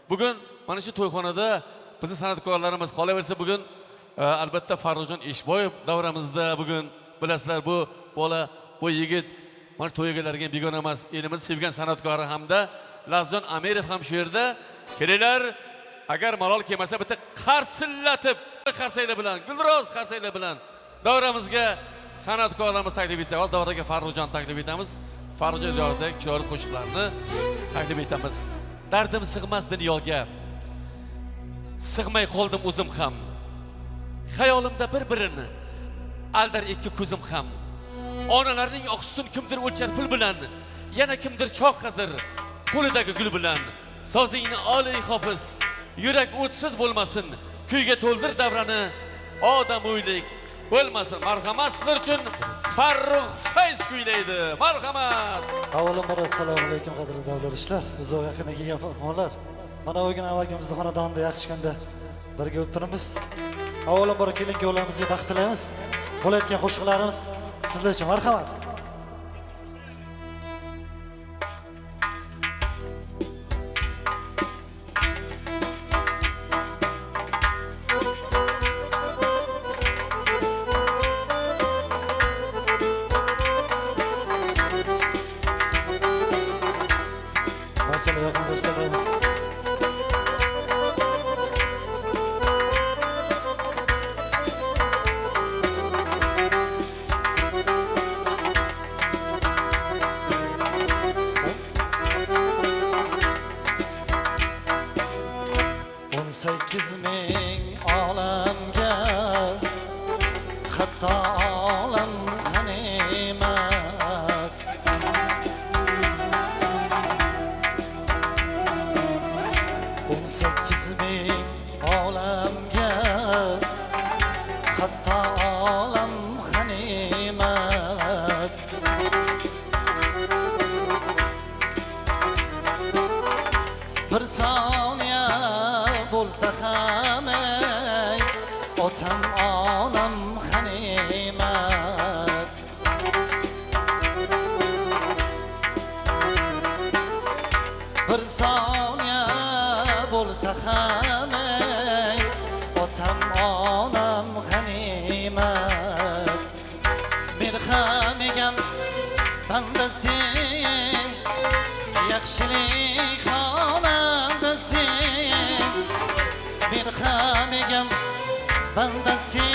Bugün mana shu to'yxonada bizni san'atkorlarimiz qolaversa bugün albatta Farruxjon Eshboyev davramizda bugün bilasizlar bu bola bu yigit mana to'y egalariga begona emas, elimiz sevgan san'atkori hamda Lazjon Amirov ham shu yerda. Kelinglar, agar malol kelmasa bitta qarsillatib qarsaylar bilan, gulroz qarsaylar bilan davramizga san'atkorlarimiz taklif etsak, hozir davraga Farruxjon taklif etamiz. Farruxjon ijodidagi chiroyli qo'shiqlarni taklif etamiz. Dardim sig'mas dunyoga, sig'may qoldim o'zim ham. Xayolimda bir-birini aldar ikki ko'zim ham. Onalarning oqsutun kimdir o'lchar pul bilan, yana kimdir choq qazir qo'lidagi gul bilan. Sozingni oliy hofiz, yurak o'tsiz bo'lmasin, kuyga to'ldir davrani, odam o'ylik bo'lmasin. Marhamat sizlar uchun Farruh Fayz kuylaydi. Marhamat. Avvalambor assalomu alaykum qadrli davlatdoshlar, uzoq yaqindan kelgan mehmonlar. Mana bugun avvalgimizning xonadonida yaxshi kunda birga o'tiramiz. Avvalambor kelin-kuyovlarimizga baxt tilaymiz. Bo'layotgan qo'shiqlarimiz sizlar uchun marhamat. Bandasi